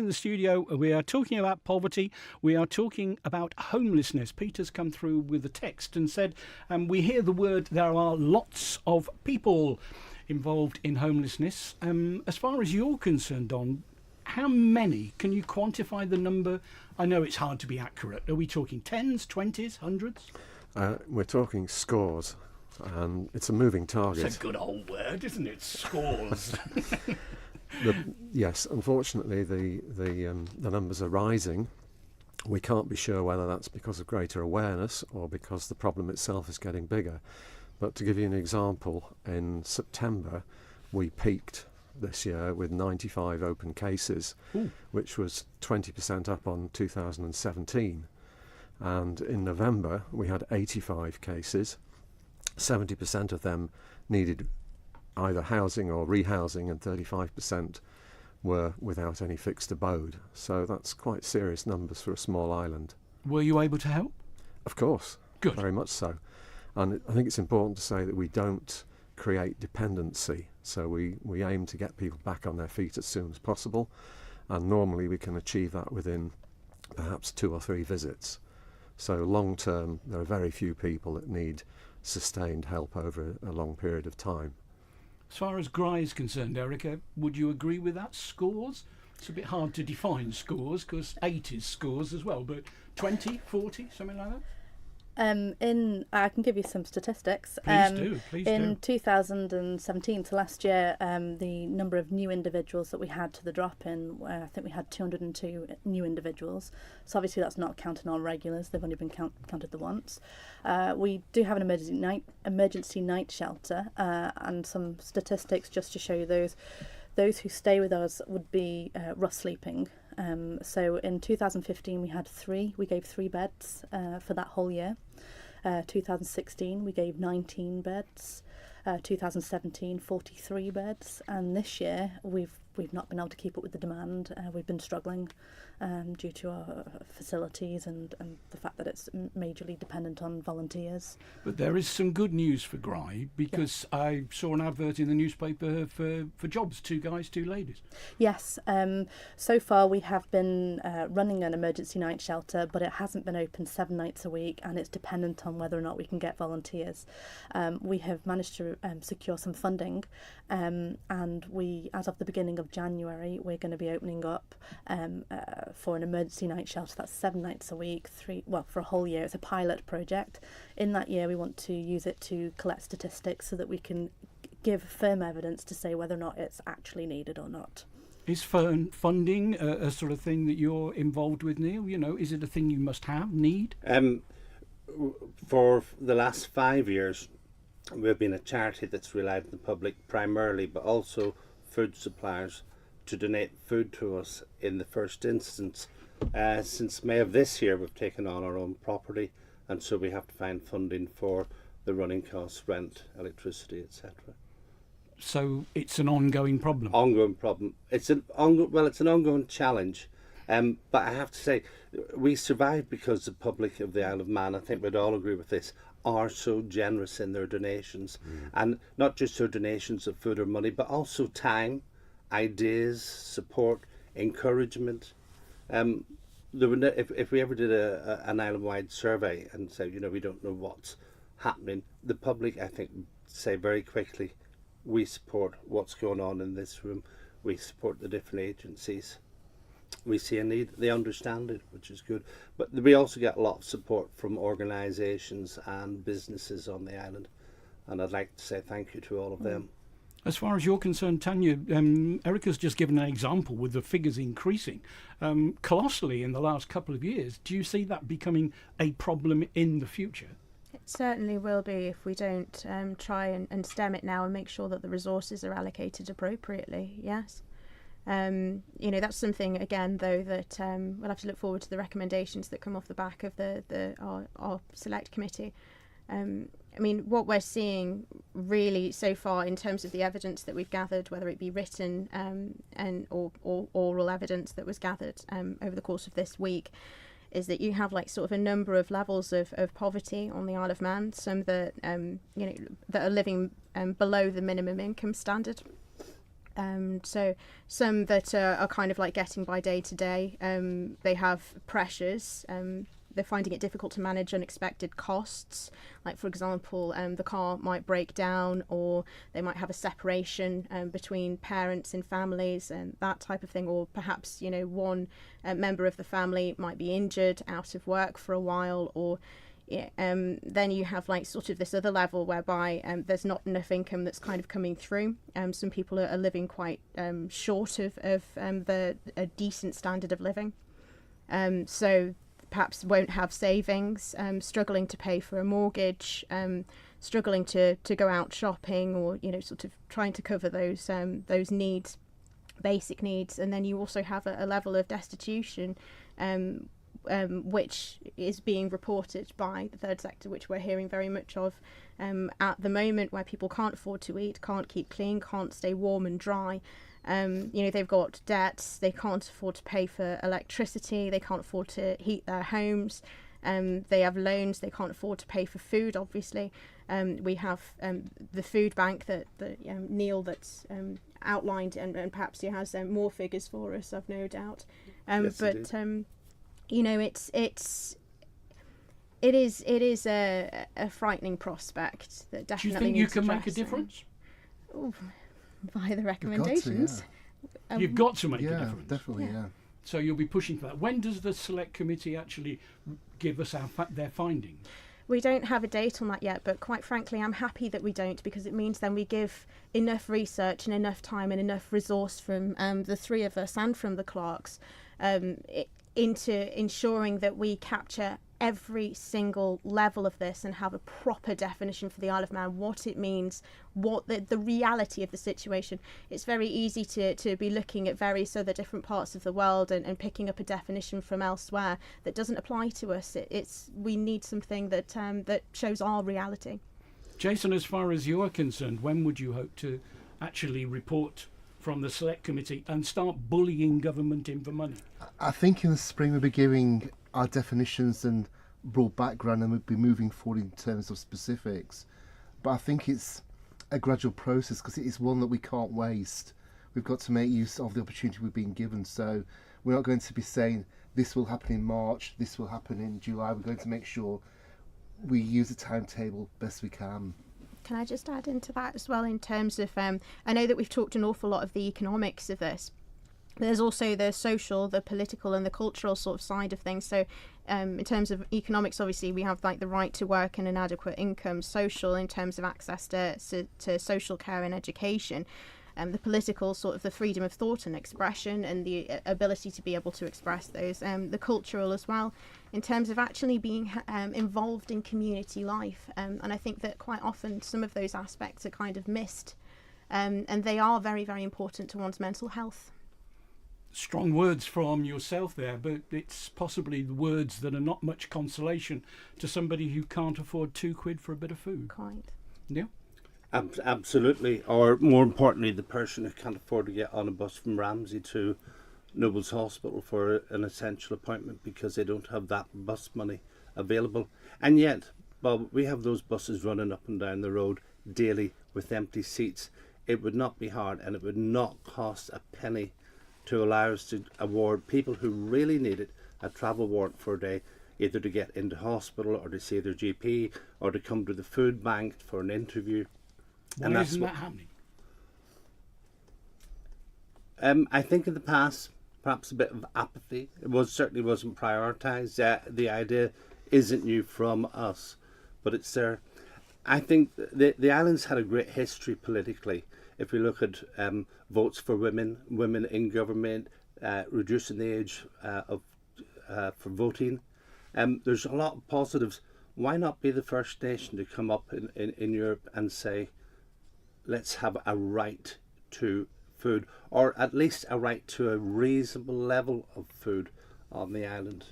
in the studio. We are talking about poverty. We are talking about homelessness. Peter's come through with a text and said, we hear the word, there are lots of people involved in homelessness. As far as you're concerned, Don, how many? Can you quantify the number? I know it's hard to be accurate. Are we talking tens, 20s, hundreds? We're talking scores, and it's a moving target. It's a good old word, isn't it? Scores. Yes, unfortunately, the numbers are rising. We can't be sure whether that's because of greater awareness or because the problem itself is getting bigger. But to give you an example, in September, we peaked this year with 95 open cases, which was 20% up on 2017. And in November, we had 85 cases. 70% of them needed either housing or rehousing, and 35% were without any fixed abode. So that's quite serious numbers for a small island. Were you able to help? Of course. Good. Very much so. And I think it's important to say that we don't create dependency. So we aim to get people back on their feet as soon as possible. And normally we can achieve that within perhaps 2 or 3 visits. So long term, there are very few people that need sustained help over a long period of time. As far as Graih is concerned, Erica, would you agree with that? Scores? It's a bit hard to define scores because 8 is scores as well, but 20, 40, something like that? I can give you some statistics. Please do. In 2017, so last year, the number of new individuals that we had to the drop-in, I think we had 202 new individuals. So obviously that's not counting our regulars; they've only been counted the once. We do have an emergency night shelter, and some statistics just to show you those who stay with us would be rough sleeping. So in 2015 we had 3. We gave 3 beds for that whole year. 2016 we gave 19 beds. 2017 43 beds, and this year we've not been able to keep up with the demand. We've been struggling due to our facilities and the fact that it's majorly dependent on volunteers. But there is some good news for Graih, because I saw an advert in the newspaper for jobs, 2 guys, 2 ladies. Yes, so far we have been running an emergency night shelter, but it hasn't been open 7 nights a week, and it's dependent on whether or not we can get volunteers. We have managed to secure some funding, and we, as of the beginning of January, we're going to be opening up for an emergency night shelter. That's 7 nights a week, for a whole year. It's a pilot project. In that year we want to use it to collect statistics so that we can give firm evidence to say whether or not it's actually needed or not. Is funding a sort of thing that you're involved with, Neal? You know, is it a thing you must have, need? For the last 5 years, we've been a charity that's relied on the public primarily, but also food suppliers, to donate food to us in the first instance. Since May of this year, we've taken on our own property, and so we have to find funding for the running costs, rent, electricity, etc. So it's an ongoing problem. Ongoing problem. It's an ongoing challenge. But I have to say, we survive because the public of the Isle of Man, I think we'd all agree with this, are so generous in their donations. And not just their donations of food or money, but also time, ideas, support, encouragement. If we ever did an island-wide survey and said, we don't know what's happening, the public, I think, would say very quickly, we support what's going on in this room. We support the different agencies. We see a need. They understand it, which is good. But we also get a lot of support from organisations and businesses on the island. And I'd like to say thank you to all of them. As far as you're concerned, Tanya, Erica's just given an example with the figures increasing colossally in the last couple of years. Do you see that becoming a problem in the future? It certainly will be if we don't try and stem it now and make sure that the resources are allocated appropriately, yes. That's something, again, though, that we'll have to look forward to the recommendations that come off the back of our select committee. What we're seeing really so far in terms of the evidence that we've gathered, whether it be written or oral evidence that was gathered over the course of this week, is that you have sort of a number of levels of poverty on the Isle of Man, some that that are living below the minimum income standard. So some that are kind of like getting by day to day. They have pressures. They're finding it difficult to manage unexpected costs. Like, for example, the car might break down, or they might have a separation between parents in families and that type of thing. Or perhaps, one member of the family might be injured, out of work for a while, or then you have like sort of this other level whereby there's not enough income that's kind of coming through. Some people are living quite short of a decent standard of living. So perhaps won't have savings, struggling to pay for a mortgage, struggling to go out shopping, or sort of trying to cover those needs, basic needs. And then you also have a level of destitution, which is being reported by the third sector, which we're hearing very much of at the moment, where people can't afford to eat, can't keep clean, can't stay warm and dry. They've got debts, they can't afford to pay for electricity, they can't afford to heat their homes, they have loans, they can't afford to pay for food, obviously. We have the food bank that Neal that's outlined, and perhaps he has more figures for us, I've no doubt. Yes, but it is a frightening prospect that definitely. Do you think you can make a difference? Via the recommendations. You've got to make a difference. Yeah, definitely, yeah. So you'll be pushing for that. When does the select committee actually give us their findings? We don't have a date on that yet, but quite frankly, I'm happy that we don't, because it means then we give enough research and enough time and enough resource from the three of us and from the clerks into ensuring that we capture every single level of this and have a proper definition for the Isle of Man, what it means, what the reality of the situation. It's very easy to be looking at various other different parts of the world and picking up a definition from elsewhere that doesn't apply to us. We need something that shows our reality. Jason, as far as you're concerned, when would you hope to actually report from the select committee and start bullying government in for money? I think in the spring we'll be giving our definitions and broad background, and we'll be moving forward in terms of specifics. But I think it's a gradual process, because it is one that we can't waste. We've got to make use of the opportunity we've been given. So we're not going to be saying this will happen in March, this will happen in July. We're going to make sure we use the timetable best we can. Can I just add into that as well, in terms of, I know that we've talked an awful lot of the economics of this. There's also the social, the political and the cultural sort of side of things. So in terms of economics, obviously, we have like the right to work and an adequate income. Social, in terms of access to social care and education. The political, sort of the freedom of thought and expression and the ability to be able to express those. The cultural as well, in terms of actually being involved in community life. And I think that quite often some of those aspects are kind of missed. And they are very, very important to one's mental health. Strong words from yourself there, but it's possibly the words that are not much consolation to somebody who can't afford £2 for a bit of food. Quite. Yeah. Absolutely, or more importantly, the person who can't afford to get on a bus from Ramsey to Nobles Hospital for an essential appointment because they don't have that bus money available. And yet, Bob, we have those buses running up and down the road daily with empty seats. It would not be hard, and it would not cost a penny to allow us to award people who really need it a travel warrant for a day, either to get into hospital or to see their GP or to come to the food bank for an interview. Why isn't that happening? I think in the past, perhaps a bit of apathy. It certainly wasn't prioritised. The idea isn't new from us, but it's there. I think the island's had a great history politically. If we look at votes for women in government, reducing the age for voting, there's a lot of positives. Why not be the first nation to come up in Europe and say, let's have a right to food, or at least a right to a reasonable level of food on the island?